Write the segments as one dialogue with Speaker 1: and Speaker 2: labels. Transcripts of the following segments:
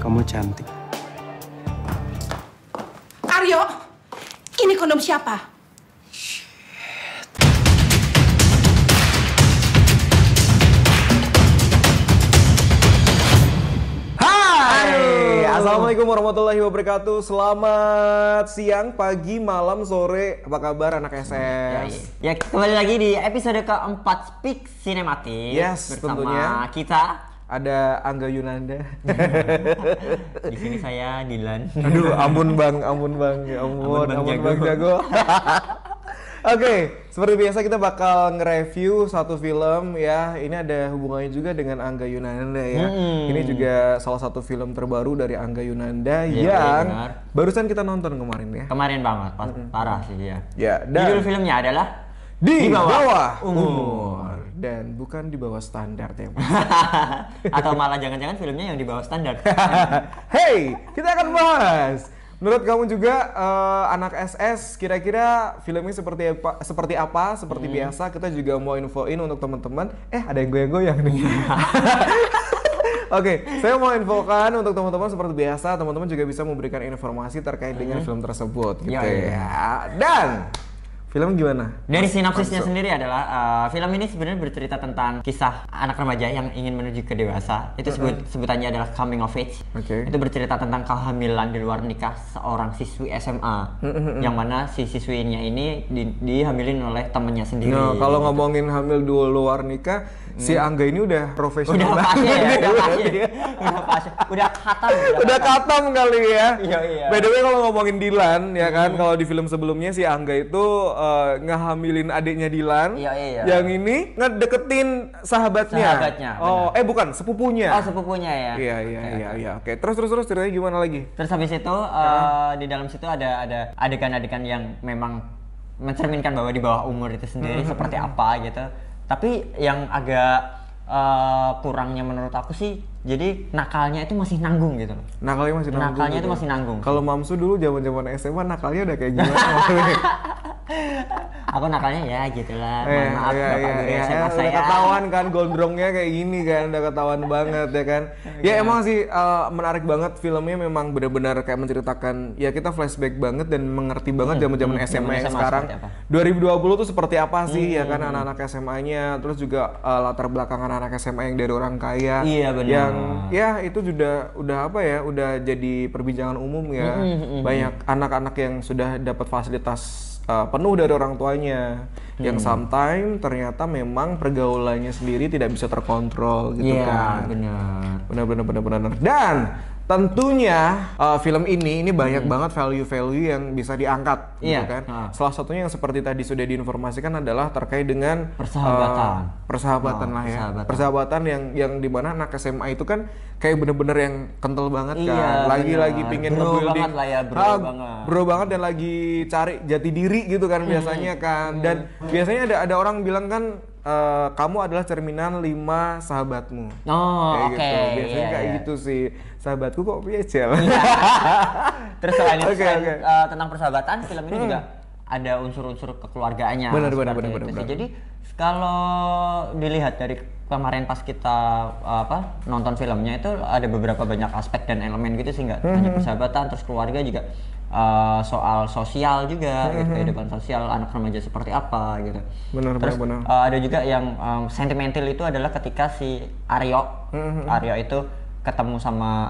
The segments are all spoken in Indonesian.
Speaker 1: Kamu cantik.
Speaker 2: Aryo, ini kondom siapa?
Speaker 3: Hai, assalamualaikum warahmatullahi wabarakatuh. Selamat siang, pagi, malam, sore. Apa kabar anak SS?
Speaker 4: Ya, kembali lagi di episode keempat Speak Cinematic.
Speaker 3: Yes,
Speaker 4: bersama
Speaker 3: tentunya.
Speaker 4: Kita.
Speaker 3: Ada Angga Yunanda.
Speaker 4: Di sini saya Dilan.
Speaker 3: Aduh, ampun bang, ya ampun bang jago. Oke, seperti biasa kita bakal nge-review satu film ya. Ini ada hubungannya juga dengan Angga Yunanda ya. Ini juga salah satu film terbaru dari Angga Yunanda yang barusan kita nonton kemarin ya.
Speaker 4: Kemarin banget, parah sih ya.
Speaker 3: Ya, dan
Speaker 4: judul filmnya adalah
Speaker 3: Di bawah umur. Dan bukan di bawah standar ya.
Speaker 4: Atau malah jangan-jangan filmnya yang di bawah standar.
Speaker 3: Hey, kita akan bahas. Menurut kamu juga anak SS, kira-kira filmnya seperti apa? Seperti biasa kita juga mau infoin untuk teman-teman. Ada yang goyang-goyang nih. Oke, saya mau infokan untuk teman-teman seperti biasa, teman-teman juga bisa memberikan informasi terkait dengan film tersebut gitu ya. Dan film gimana?
Speaker 4: Dari sinopsisnya sendiri adalah film ini sebenarnya bercerita tentang kisah anak remaja yang ingin menuju ke dewasa. Itu sebutannya adalah coming of age. Itu bercerita tentang kehamilan di luar nikah seorang siswi SMA, yang mana si siswinya ini dihamilin oleh temannya sendiri.
Speaker 3: Nah, kalau ngomongin hamil di luar nikah, si Angga ini udah profesional.
Speaker 4: Udah pasti ya, udah khatam.
Speaker 3: Udah khatam kali ya.
Speaker 4: Iya.
Speaker 3: By the way, kalau ngomongin Dilan ya kan, kalau di film sebelumnya si Angga itu ngehamilin adiknya Dilan.
Speaker 4: Iya.
Speaker 3: Yang ini ngedeketin sahabatnya. Oh, bukan, sepupunya.
Speaker 4: Oh, sepupunya ya.
Speaker 3: Iya. Oke, terus ceritanya gimana lagi?
Speaker 4: Terus habis itu di dalam situ ada adegan-adegan yang memang mencerminkan bahwa di bawah umur itu sendiri seperti apa gitu. Tapi yang agak kurangnya menurut aku sih, jadi nakalnya itu masih nanggung gitu. Nakalnya itu masih nanggung.
Speaker 3: Kalau Mamsu dulu zaman SMA nakalnya udah kayak gimana?
Speaker 4: Aku nakalnya ya gitulah. Mohon maaf Bapak Guru SMA saya.
Speaker 3: Udah ketahuan kan gondrongnya kayak gini kan, udah ketahuan banget ya kan. Ya emang sih menarik banget filmnya, memang benar-benar kayak menceritakan ya, kita flashback banget dan mengerti banget zaman-zaman SMA yang sekarang. 2020 tuh seperti apa sih ya kan, anak-anak SMA-nya, terus juga latar belakangan anak SMA yang dari orang kaya.
Speaker 4: Iya benar.
Speaker 3: Yang ya itu udah apa ya, udah jadi perbincangan umum ya. Banyak anak-anak yang sudah dapat fasilitas penuh dari orang tuanya, yang sometimes ternyata memang pergaulannya sendiri tidak bisa terkontrol gitu kan. Benar. Dan tentunya film ini banyak banget value-value yang bisa diangkat gitu kan. Salah satunya yang seperti tadi sudah diinformasikan adalah terkait dengan persahabatan lah ya. Persahabatan yang dimana anak SMA itu kan kayak bener-bener yang kental banget kan. Lagi pingin nge-building bro banget dan lagi cari jati diri gitu kan biasanya kan. Dan biasanya ada orang bilang kan, kamu adalah cerminan 5 sahabatmu.
Speaker 4: Oke.
Speaker 3: Gitu. Biasanya kayak gitu sih. Sahabatku kok piecel.
Speaker 4: Terus selain itu tentang persahabatan, film ini juga ada unsur-unsur kekeluargaannya.
Speaker 3: Benar.
Speaker 4: Jadi kalau dilihat dari kemarin pas kita nonton filmnya itu ada beberapa banyak aspek dan elemen gitu sih, nggak hanya persahabatan, terus keluarga juga. Soal sosial juga, gitu, kehidupan sosial anak remaja seperti apa gitu. Benar. Ada juga yang sentimental itu adalah ketika si Aryo itu ketemu sama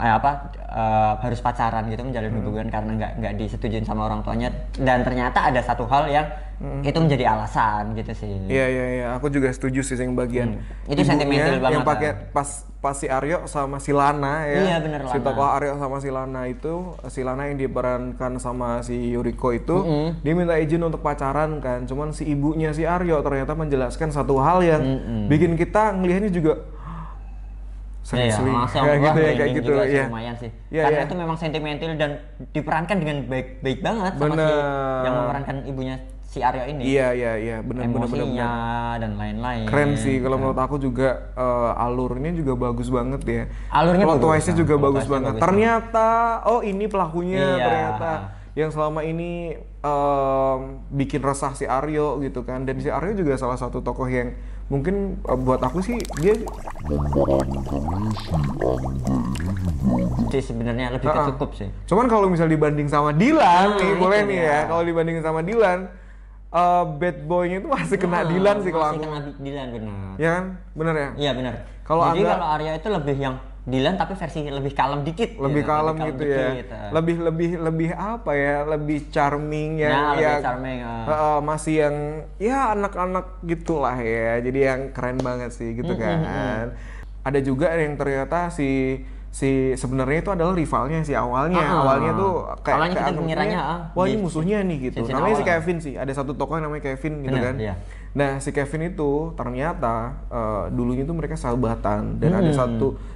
Speaker 4: harus pacaran gitu, menjalin hubungan karena nggak disetujuin sama orang tuanya, dan ternyata ada satu hal yang itu menjadi alasan gitu sih.
Speaker 3: Iya, aku juga setuju sih yang bagian
Speaker 4: itu sentimental banget
Speaker 3: yang pakai pas si Aryo sama si Lana ya.
Speaker 4: Iya bener,
Speaker 3: si tokoh Aryo sama si Lana itu, si Lana yang diperankan sama si Yuriko itu, dia minta izin untuk pacaran kan, cuman si ibunya si Aryo ternyata menjelaskan satu hal yang bikin kita ngelihatnya juga kayak gitu ya.
Speaker 4: Lumayan sih. Karena itu memang sentimental dan diperankan dengan baik banget sama si yang memerankan ibunya si Aryo ini.
Speaker 3: Iya, benar.
Speaker 4: Emosinya dan lain-lain.
Speaker 3: Keren sih kalau menurut aku juga, alurnya juga bagus banget ya.
Speaker 4: Alurnya
Speaker 3: plot twist-nya juga bagus banget.
Speaker 4: Bagus
Speaker 3: ternyata ini pelakunya ternyata yang selama ini bikin resah si Aryo gitu kan. Dan si Aryo juga salah satu tokoh yang mungkin buat aku sih dia
Speaker 4: sih sebenarnya lebih ke cukup sih.
Speaker 3: Cuman kalau misal dibanding sama Dylan nih, boleh nih ya. Kalau dibandingin sama Dylan, bad boy-nya itu masih kena Dylan sih kalau aku.
Speaker 4: Masih kena Dylan benar.
Speaker 3: Ya kan? Bener ya?
Speaker 4: Iya benar.
Speaker 3: Jadi
Speaker 4: kalau Arya itu lebih yang Dylan tapi versi lebih kalem dikit.
Speaker 3: Lebih kalem gitu ya. Lebih apa ya? Lebih charming yang
Speaker 4: lebih charming.
Speaker 3: Masih yang ya anak-anak gitulah ya. Jadi yang keren banget sih gitu kan. Ada juga yang ternyata si sebenarnya itu adalah rivalnya sih awalnya. Awalnya tuh kayak
Speaker 4: kita mengiranya
Speaker 3: wah ini musuhnya nih gitu. Namanya si Kevin sih. Ada satu tokoh yang namanya Kevin gitu kan.
Speaker 4: Iya.
Speaker 3: Nah, si Kevin itu ternyata dulunya tuh mereka sahabatan dan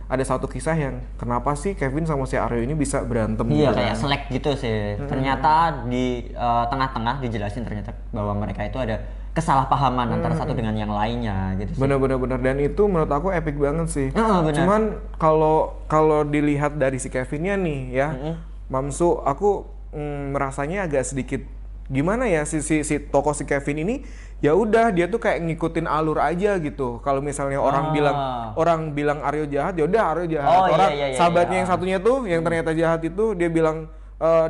Speaker 3: ada satu kisah yang kenapa sih Kevin sama si Aryo ini bisa berantem
Speaker 4: gitu. Iya,
Speaker 3: kan?
Speaker 4: kayak selek gitu sih. Ternyata di tengah-tengah dijelasin ternyata bahwa mereka itu ada kesalahpahaman antara satu dengan yang lainnya gitu sih.
Speaker 3: Bener. Dan itu menurut aku epic banget sih.
Speaker 4: Bener.
Speaker 3: Cuman kalau dilihat dari si Kevinnya nih ya, Mamsu, aku merasanya agak sedikit gimana ya si tokoh si Kevin ini ya udah dia tuh kayak ngikutin alur aja gitu. Kalau misalnya orang bilang Aryo jahat, ya udah Aryo jahat. Sahabatnya yang satunya tuh yang ternyata jahat itu dia bilang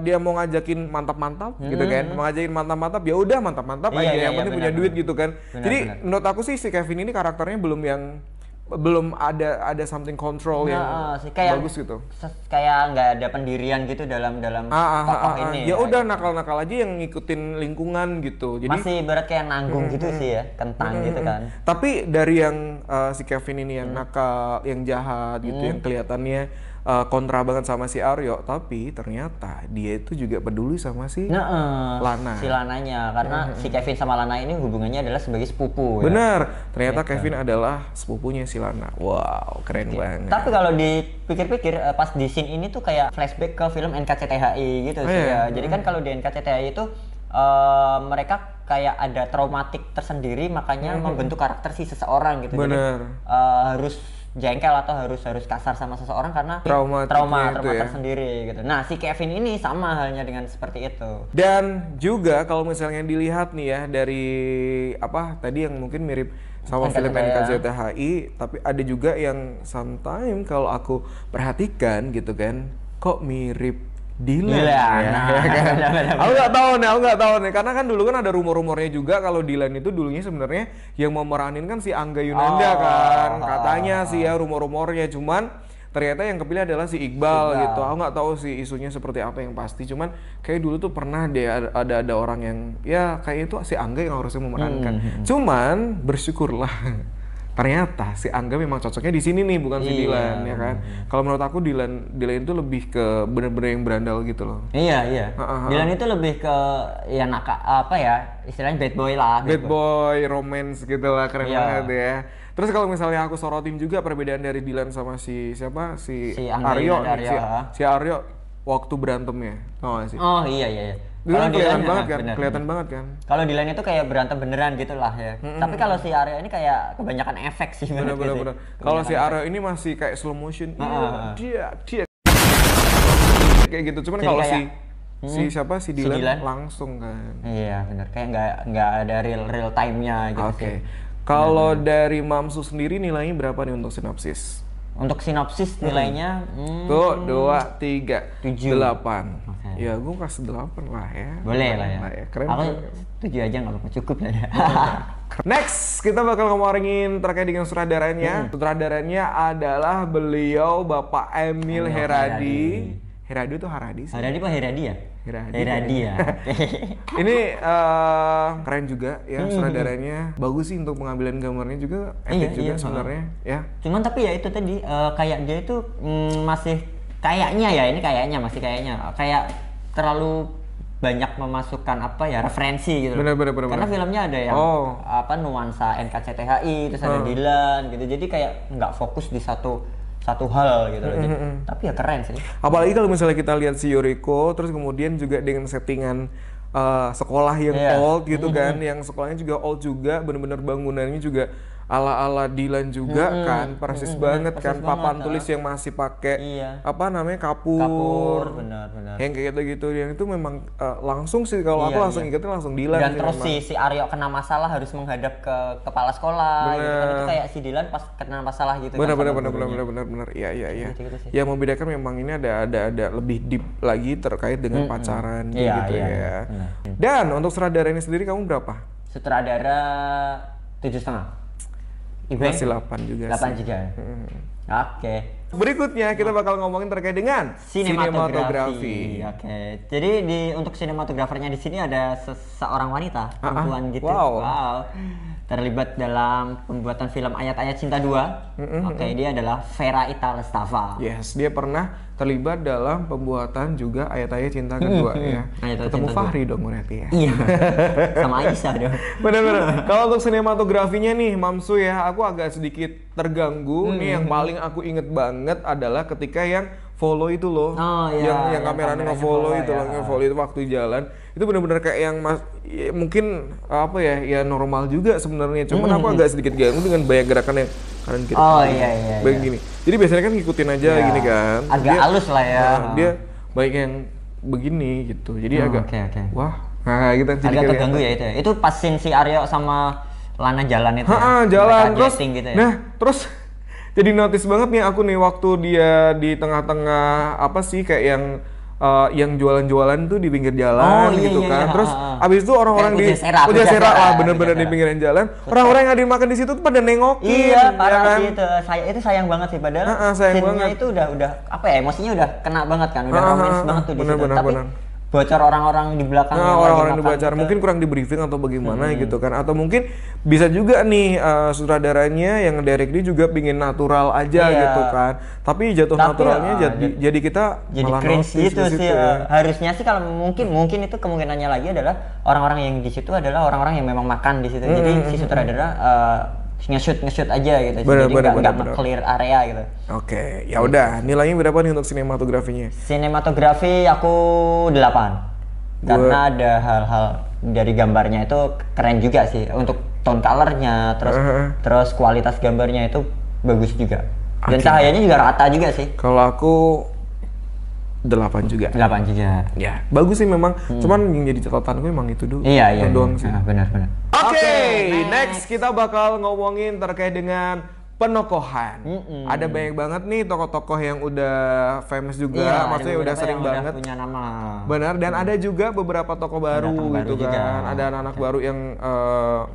Speaker 3: dia mau ngajakin mantap-mantap gitu kan. Mau ngajakin mantap-mantap ya udah mantap-mantap aja yang penting punya duit gitu kan. Jadi menurut aku sih si Kevin ini karakternya belum ada something control yang bagus gitu.
Speaker 4: Kayak nggak ada pendirian gitu dalam tokoh ini.
Speaker 3: Ya udah nakal-nakal aja yang ngikutin lingkungan gitu. Jadi
Speaker 4: masih ibarat kayak nanggung gitu sih ya, kentang gitu kan.
Speaker 3: Tapi dari yang si Kevin ini yang nakal, yang jahat gitu, yang kelihatannya kontra banget sama si Aryo, tapi ternyata dia itu juga peduli sama si Lana.
Speaker 4: Si Lananya, karena si Kevin sama Lana ini hubungannya adalah sebagai sepupu.
Speaker 3: Bener, ternyata Kevin adalah sepupunya si Lana. Wow, keren banget.
Speaker 4: Tapi kalau dipikir-pikir pas di scene ini tuh kayak flashback ke film NKCTHI gitu sih ya. Jadi kan kalau di NKCTHI itu mereka kayak ada traumatik tersendiri, makanya membentuk karakter si seseorang gitu.
Speaker 3: Bener.
Speaker 4: Jadi harus jengkel atau harus kasar sama seseorang karena trauma tersendiri gitu. Nah, si Kevin ini sama halnya dengan seperti itu.
Speaker 3: Dan juga kalau misalnya dilihat nih ya dari apa tadi yang mungkin mirip sama film NKCTHI, tapi ada juga yang sometimes kalau aku perhatikan gitu kan, kok mirip Dylan ya. Aku nggak tahu nih, karena kan dulu kan ada rumor-rumornya juga kalau Dylan itu dulunya sebenarnya yang mau meranin kan si Angga Yunanda kan, katanya sih ya rumor-rumornya, cuman ternyata yang kepilih adalah si Iqbal gitu. Aku nggak tahu sih isunya seperti apa yang pasti, cuman kayak dulu tuh pernah deh ada orang yang ya kayak itu si Angga yang harusnya memerankan. Cuman bersyukurlah ternyata si Angga memang cocoknya di sini nih, bukan si Dylan ya kan. Kalau menurut aku Dylan itu lebih ke bener-bener yang berandal gitu loh.
Speaker 4: Iya. Dylan itu lebih ke ya apa ya istilahnya bad boy lah.
Speaker 3: Bad boy romance gitu lah, keren banget ya. Terus kalau misalnya aku sorotin juga perbedaan dari Dylan sama si Aryo, si Aryo waktu berantemnya, tau gak sih?
Speaker 4: Oh iya.
Speaker 3: Kalau kelihatan banget kan.
Speaker 4: Kalau Dylan itu kayak berantem beneran gitu lah ya. Tapi kalau si Aryo ini kayak kebanyakan efek sih.
Speaker 3: Bener. Kalau si Aryo ini masih kayak slow motion. Dia kayak gitu. Cuman kalau si Dylan langsung kan.
Speaker 4: Iya benar. Kayak nggak ada real time-nya gitu.
Speaker 3: Oke. Kalau dari Mamsu sendiri nilainya berapa nih untuk sinopsis?
Speaker 4: Untuk sinopsis nilainya
Speaker 3: tuh 2, 3,
Speaker 4: 7,
Speaker 3: 8. Ya gue kasih 8 lah ya.
Speaker 4: Boleh lah ya.
Speaker 3: Keren.
Speaker 4: Aku 7 aja nggak apa-apa, cukup lah ya.
Speaker 3: Next kita bakal ngomongin terkait dengan sutradaranya. Sutradaranya adalah beliau Bapak Emil Heradi. Heradi itu Haradi sih.
Speaker 4: Heradi apa Heradi ya? Heradi ya.
Speaker 3: Ini keren juga ya sutradaranya. Bagus sih untuk pengambilan gambarnya juga. Epic juga sebenarnya ya.
Speaker 4: Cuman tapi ya itu tadi kayak dia itu masih masih kayaknya kayak terlalu banyak memasukkan apa ya referensi gitu.
Speaker 3: Bener.
Speaker 4: Karena filmnya ada yang nuansa NKCTHI, terus ada Dylan gitu. Jadi kayak nggak fokus di satu hal gitu loh. Tapi ya keren sih.
Speaker 3: Apalagi kalau misalnya kita lihat si Yoriko, terus kemudian juga dengan settingan sekolah yang old gitu kan, yang sekolahnya juga old juga, bener-bener bangunannya juga ala-ala Dilan juga kan, persis banget
Speaker 4: persis
Speaker 3: kan, papan
Speaker 4: banget,
Speaker 3: tulis yang masih pakai
Speaker 4: Iya.
Speaker 3: apa namanya kapur,
Speaker 4: benar.
Speaker 3: yang kayak gitu-gitu, yang itu memang langsung sih kalau aku
Speaker 4: Iya,
Speaker 3: langsung ingetnya langsung Dilan
Speaker 4: Dan
Speaker 3: sih
Speaker 4: terus
Speaker 3: memang.
Speaker 4: si Aryo kena masalah harus menghadap ke kepala sekolah gitu kan, itu kayak si Dilan pas kena masalah gitu
Speaker 3: Benar,
Speaker 4: kan sama gurunya.
Speaker 3: benar, iya.
Speaker 4: Gitu-gitu sih.
Speaker 3: Yang membedakan memang ini ada lebih deep lagi terkait dengan pacaran
Speaker 4: Iya,
Speaker 3: gitu
Speaker 4: iya,
Speaker 3: ya.
Speaker 4: benar.
Speaker 3: Dan untuk sutradara ini sendiri kamu berapa?
Speaker 4: Sutradara 7,5. Ibeng?
Speaker 3: Masih 8 juga
Speaker 4: 8
Speaker 3: sih.
Speaker 4: juga. Oke.
Speaker 3: Berikutnya kita bakal ngomongin terkait dengan sinematografi.
Speaker 4: Oke. Jadi untuk sinematografernya di sini ada seorang wanita, perempuan gitu.
Speaker 3: Wow.
Speaker 4: Terlibat dalam pembuatan film Ayat-Ayat Cinta 2. Oke, dia adalah Vera Ita Lestava.
Speaker 3: Yes, dia pernah terlibat dalam pembuatan juga Ayat-Ayat Cinta kedua ya.
Speaker 4: Ayat-Ayat
Speaker 3: Ketemu
Speaker 4: Cinta
Speaker 3: Fahri dong berarti ya.
Speaker 4: Iya. Sama Aisyah dong.
Speaker 3: Bener-bener. Kalau untuk sinematografinya nih, Mamsu ya, aku agak sedikit terganggu. Nih yang paling aku inget banget adalah ketika yang follow itu loh,
Speaker 4: Oh, iya,
Speaker 3: yang kameranya
Speaker 4: kameranya
Speaker 3: nge-follow
Speaker 4: follow,
Speaker 3: itu
Speaker 4: ya.
Speaker 3: loh, nge-follow itu waktu jalan. Itu bener-bener kayak yang ya, mungkin apa ya normal juga sebenarnya. Cuman aku agak sedikit ganggu dengan banyak gerakan yang kanan kiri.
Speaker 4: Iya.
Speaker 3: Begini. Jadi biasanya kan ngikutin aja
Speaker 4: Ya,
Speaker 3: gini kan.
Speaker 4: agak halus lah ya.
Speaker 3: Dia baik yang begini gitu. Jadi agak
Speaker 4: oke.
Speaker 3: wah, nah gitu jadi
Speaker 4: Agak terganggu ya itu. Itu pas scene si Aryo sama Lana jalan itu.
Speaker 3: Jalan
Speaker 4: Mereka
Speaker 3: terus
Speaker 4: jetting gitu ya.
Speaker 3: Nah, terus jadi notice banget nih aku nih waktu dia di tengah-tengah apa sih kayak yang jualan-jualan tuh di pinggir jalan
Speaker 4: Iya,
Speaker 3: gitu
Speaker 4: iya,
Speaker 3: kan.
Speaker 4: iya.
Speaker 3: Terus abis itu orang-orang di
Speaker 4: Pujasera
Speaker 3: lah bener-bener di pinggiran jalan. Orang-orang yang ada makan di situ tuh pada nengokin.
Speaker 4: Iya, parah
Speaker 3: kan?
Speaker 4: sih itu. Itu sayang banget sih padahal
Speaker 3: Sayang
Speaker 4: scene-nya
Speaker 3: banget.
Speaker 4: itu udah apa ya, emosinya udah kena banget kan, udah romance banget tuh di situ. Tapi bocor orang-orang di belakang yang
Speaker 3: orang-orang
Speaker 4: lagi
Speaker 3: di
Speaker 4: makan
Speaker 3: bocor
Speaker 4: gitu.
Speaker 3: mungkin kurang di briefing atau bagaimana gitu kan, atau mungkin bisa juga nih sutradaranya yang direct dia juga pingin natural aja gitu kan, tapi jatuh naturalnya jadi kita
Speaker 4: jadi
Speaker 3: malah
Speaker 4: cringe
Speaker 3: notice
Speaker 4: gitu
Speaker 3: di situ
Speaker 4: sih.
Speaker 3: ya.
Speaker 4: Harusnya sih kalau mungkin itu kemungkinannya lagi adalah orang-orang yang di situ adalah orang-orang yang memang makan di situ. Jadi si sutradara nge-shoot aja gitu. Jadi nggak clear area gitu.
Speaker 3: Oke, ya udah. Nilainya berapa nih untuk sinematografinya?
Speaker 4: Sinematografi aku 8. Karena ada hal-hal dari gambarnya itu keren juga sih. Untuk tone colornya, terus kualitas gambarnya itu bagus juga. Dan cahayanya juga rata juga sih.
Speaker 3: Kalau aku 8 juga.
Speaker 4: 8 juga.
Speaker 3: Ya, bagus sih memang. Cuman yang jadi catatanku memang itu dulu.
Speaker 4: Iya.
Speaker 3: Doang sih.
Speaker 4: Benar.
Speaker 3: Oke, next kita bakal ngomongin terkait dengan penokohan. Ada banyak banget nih tokoh-tokoh yang udah famous juga, maksudnya udah sering banget.
Speaker 4: Udah punya nama.
Speaker 3: Benar, dan ada juga beberapa tokoh baru gitu kan. Juga. Ada anak-anak baru yang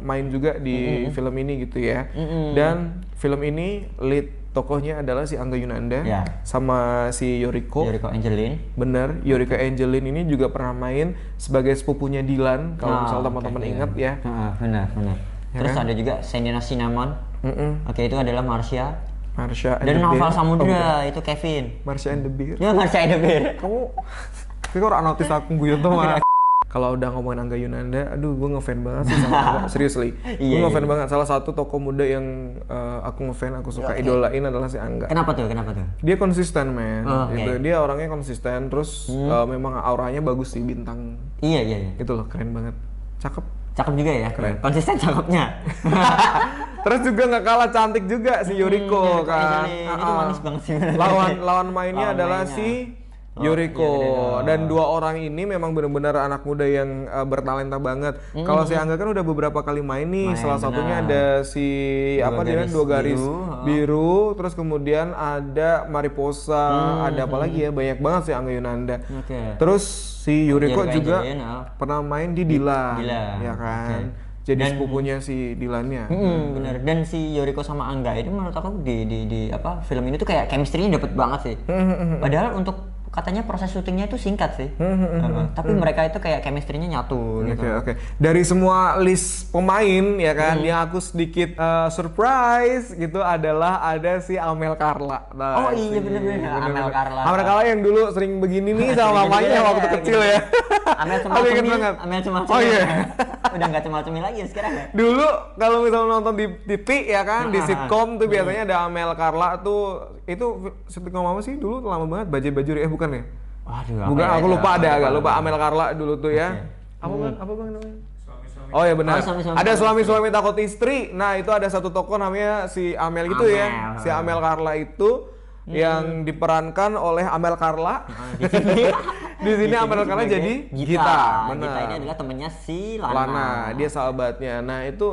Speaker 3: main juga di film ini gitu ya. Dan film ini lead tokohnya adalah si Angga Yunanda sama si Yoriko
Speaker 4: Angelin.
Speaker 3: Bener, Yoriko Angelin ini juga pernah main sebagai sepupunya Dilan kalau misal teman-teman ingat ya.
Speaker 4: Benar. Terus ada juga Sandina Cinnamon. Oke, itu adalah Marsha dan Noval Samudra. Itu Kevin.
Speaker 3: Marsha and the Bear.
Speaker 4: Ya, Marsha and the Bear.
Speaker 3: Kamu orang notice aku guyon tuh mah. Kalau udah ngomongin Angga Yunanda, aduh gue ngefan banget sih sama Angga, seriously. Gue ngefan banget, salah satu tokoh muda yang aku ngefan, aku suka idolain adalah si Angga.
Speaker 4: Kenapa tuh?
Speaker 3: Dia konsisten, men. Gitu. Dia orangnya konsisten, terus memang auranya bagus sih, bintang.
Speaker 4: Iya.
Speaker 3: Itu loh, keren banget.
Speaker 4: Cakep juga ya,
Speaker 3: keren.
Speaker 4: Konsisten cakepnya.
Speaker 3: Terus juga nggak kalah cantik juga si Yoriko kan.
Speaker 4: Itu manis banget sih.
Speaker 3: Lawan mainnya adalah si Yoriko. Dan dua orang ini memang benar-benar anak muda yang bertalenta banget. Kalau si Angga kan udah beberapa kali main nih. Salah satunya ada si dua garis biru. Terus kemudian ada Mariposa. Ada apa lagi ya? Banyak banget si Angga Yunanda. Terus si Yoriko juga pernah main di Dilan. Ya kan. Jadi sepupunya si Dilannya.
Speaker 4: Bener. Dan si Yoriko sama Angga ini menurut aku di film ini tuh kayak chemistry-nya dapet banget sih. Padahal untuk katanya proses syutingnya itu singkat sih. Tapi mereka itu kayak chemistry-nya nyatu gitu.
Speaker 3: Oke. Dari semua list pemain ya kan, yang aku sedikit surprise gitu adalah ada si Amel Carla.
Speaker 4: Nah, bener-bener. Amel Carla.
Speaker 3: Amel Carla yang dulu sering begini nih sama mamanya waktu kecil ya.
Speaker 4: Amel cuma
Speaker 3: Oh iya.
Speaker 4: Udah nggak cuma-cumi lagi ya sekarang ya.
Speaker 3: Dulu kalau misalnya nonton di TV ya kan, di sitkom tuh biasanya ada Amel Carla tuh. Itu sitkom apa sih dulu lama banget, Bajaj-Bajuri bukan ya?
Speaker 4: Waduh,
Speaker 3: bukan, aku lupa ada agak lupa Amel Carla dulu tuh ya. Apa bang namanya? Oh ya benar.
Speaker 4: Suami-suami
Speaker 3: Ada
Speaker 4: takut
Speaker 3: suami-suami takut istri. Nah, itu ada satu tokoh namanya si Amel gitu ya.
Speaker 4: Amel.
Speaker 3: Si Amel Carla itu yang diperankan oleh Amel Carla. Di sini Amel Carla jadi Gita. Benar.
Speaker 4: Gita ini adalah temennya si Lana.
Speaker 3: Lana, dia sahabatnya. Nah, itu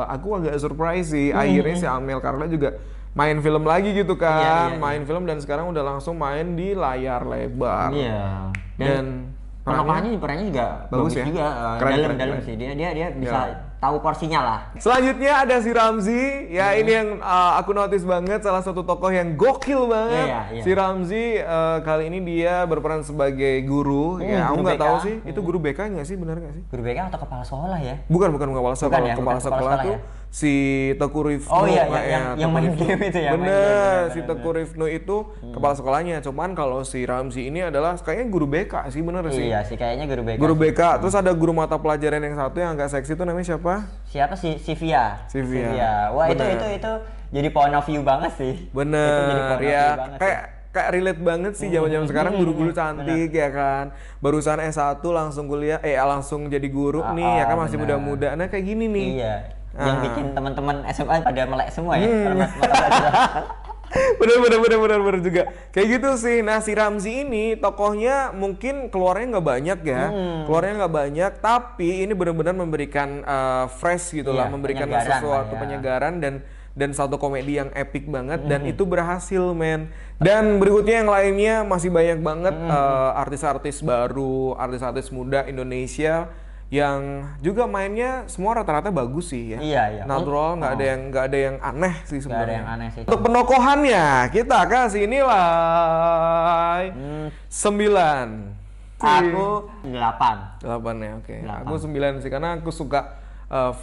Speaker 3: aku agak surprise sih. Akhirnya si Amel Carla juga main film lagi gitu kan.
Speaker 4: Iya.
Speaker 3: Main film dan sekarang udah langsung main di layar lebar.
Speaker 4: Iya.
Speaker 3: Dan
Speaker 4: perannya juga
Speaker 3: bagus ya?
Speaker 4: juga.
Speaker 3: Keren.
Speaker 4: Dalam sih. Dia bisa tahu porsinya lah.
Speaker 3: Selanjutnya ada si Ramzy, ya ini yang aku notice banget, salah satu tokoh yang gokil banget.
Speaker 4: Iya.
Speaker 3: Si Ramzy kali ini dia berperan sebagai guru. Ya aku
Speaker 4: guru
Speaker 3: nggak
Speaker 4: BK.
Speaker 3: tahu sih, itu guru BK nggak sih, benar nggak sih?
Speaker 4: Guru BK atau kepala sekolah ya?
Speaker 3: Bukan kepala sekolah.
Speaker 4: Bukan ya,
Speaker 3: Kepala
Speaker 4: bukan
Speaker 3: sekolah tuh
Speaker 4: ya?
Speaker 3: si Teguh Rifnu.
Speaker 4: Oh iya,
Speaker 3: kayaknya.
Speaker 4: yang
Speaker 3: Teguh
Speaker 4: main
Speaker 3: Rifnu.
Speaker 4: game itu ya, main
Speaker 3: Bener,
Speaker 4: game,
Speaker 3: si Teguh Rifnu itu kepala sekolahnya. Cuman kalau si Ramzy ini adalah kayaknya guru BK sih, bener sih.
Speaker 4: Iya sih, kayaknya guru BK.
Speaker 3: Guru BK, terus ada guru mata pelajaran yang satu yang agak seksi itu namanya siapa?
Speaker 4: Siapa sih? Sivia.
Speaker 3: Sivia.
Speaker 4: Wah,
Speaker 3: Bener.
Speaker 4: itu jadi point of view banget sih. Itu jadi
Speaker 3: Bener
Speaker 4: point of
Speaker 3: ya,
Speaker 4: view banget
Speaker 3: kayak relate banget sih zaman-zaman sekarang guru-guru cantik ya kan. Barusan S1 langsung kuliah, langsung jadi guru nih ya kan, masih
Speaker 4: bener.
Speaker 3: muda-muda. Nah kayak gini nih.
Speaker 4: Iya. Yang bikin teman-teman SMA pada melek semua ya. Karena mata
Speaker 3: Bener juga. Kayak gitu sih. Nah si Ramzy ini tokohnya mungkin keluarnya nggak banyak ya. Keluarnya nggak banyak, tapi ini benar-benar memberikan fresh gitu lah, memberikan
Speaker 4: penyegaran
Speaker 3: sesuatu
Speaker 4: lah ya.
Speaker 3: penyegaran dan satu komedi yang epic banget dan itu berhasil men. Dan berikutnya yang lainnya masih banyak banget artis-artis baru, artis-artis muda Indonesia yang juga mainnya semua rata-rata bagus sih ya.
Speaker 4: Iya.
Speaker 3: Natural, nggak ada yang aneh sih
Speaker 4: Nggak ada
Speaker 3: sebenarnya.
Speaker 4: yang aneh sih.
Speaker 3: Untuk penokohannya kita kasih nilai 9.
Speaker 4: Aku 8.
Speaker 3: 8 ya, oke. Aku 9 sih karena aku suka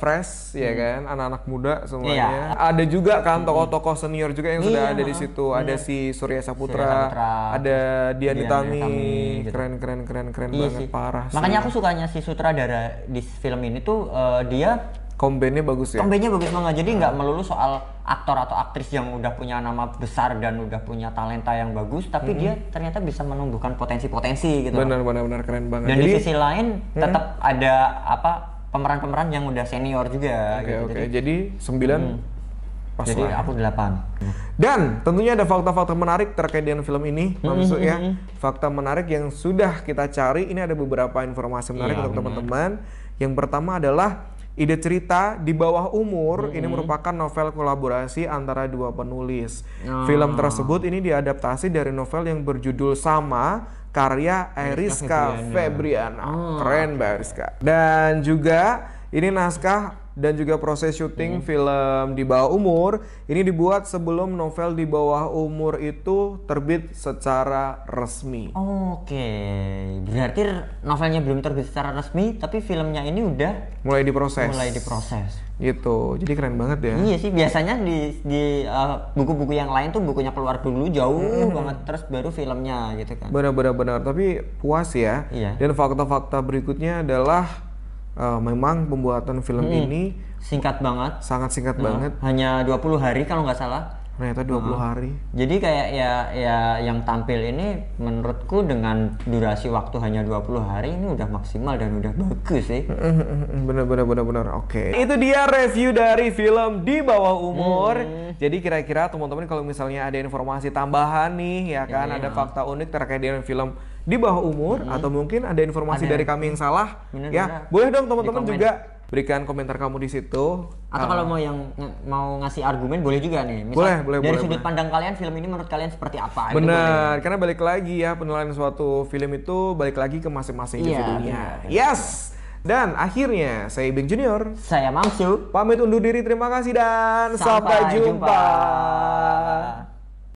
Speaker 3: fresh ya kan, anak-anak muda semuanya. Ada juga kan tokoh-tokoh senior juga yang sudah ada di situ. Ada si Surya Saputra, ada Dian Nitami.
Speaker 4: gitu.
Speaker 3: Keren
Speaker 4: Iya
Speaker 3: banget,
Speaker 4: sih.
Speaker 3: parah sih.
Speaker 4: Makanya aku sukanya si sutradara di film ini tuh dia
Speaker 3: Combine-nya bagus ya.
Speaker 4: comeback-nya bagus banget. Jadi nggak melulu soal aktor atau aktris yang udah punya nama besar dan udah punya talenta yang bagus, tapi dia ternyata bisa menumbuhkan potensi-potensi gitu.
Speaker 3: Benar keren banget.
Speaker 4: Dan
Speaker 3: Jadi
Speaker 4: di sisi lain tetap ada pemeran-pemeran yang udah senior juga gitu.
Speaker 3: oke. Jadi 9 pas
Speaker 4: Jadi
Speaker 3: lah.
Speaker 4: aku 8.
Speaker 3: Dan tentunya ada fakta-fakta menarik terkait dengan film ini, maksud ya. Fakta menarik yang sudah kita cari, ini ada beberapa informasi menarik
Speaker 4: Iya,
Speaker 3: untuk teman-teman. Yang pertama adalah ide cerita Di Bawah Umur ini merupakan novel kolaborasi antara dua penulis. Film tersebut ini diadaptasi dari novel yang berjudul sama karya Eriska Febriana. Keren Mbak Eriska. Dan juga ini naskah dan juga proses syuting film Di Bawah Umur ini dibuat sebelum novel Di Bawah Umur itu terbit secara resmi.
Speaker 4: Oke, berarti novelnya belum terbit secara resmi, tapi filmnya ini udah
Speaker 3: Mulai diproses. Gitu. Jadi keren banget ya.
Speaker 4: Iya sih, biasanya di buku-buku yang lain tuh bukunya keluar dulu jauh banget, terus baru filmnya gitu kan.
Speaker 3: Benar, tapi puas ya.
Speaker 4: Iya.
Speaker 3: Dan fakta-fakta berikutnya adalah memang pembuatan film ini
Speaker 4: Singkat banget,
Speaker 3: sangat singkat banget.
Speaker 4: hanya 20 hari kalau nggak salah.
Speaker 3: Ternyata 20 hari.
Speaker 4: Jadi kayak ya yang tampil ini menurutku dengan durasi waktu hanya 20 hari ini udah maksimal dan udah bagus sih.
Speaker 3: Bener. Oke. Itu dia review dari film Di Bawah Umur. Jadi kira-kira teman-teman kalau misalnya ada informasi tambahan nih ya kan, ada fakta unik terkait dengan film Di Bawah Umur atau mungkin ada informasi dari kami yang salah,
Speaker 4: Bener.
Speaker 3: boleh dong teman-teman juga berikan komentar kamu di situ.
Speaker 4: Atau kalau mau ngasih argumen boleh juga nih. Misal
Speaker 3: Boleh,
Speaker 4: dari
Speaker 3: boleh,
Speaker 4: sudut pandang kalian film ini menurut kalian seperti apa?
Speaker 3: Benar, karena balik lagi ya, penilaian suatu film itu balik lagi ke masing-masing individunya. Yes. Dan akhirnya saya Ibing Junior,
Speaker 4: Saya Mamsu.
Speaker 3: pamit undur diri, terima kasih dan sampai jumpa.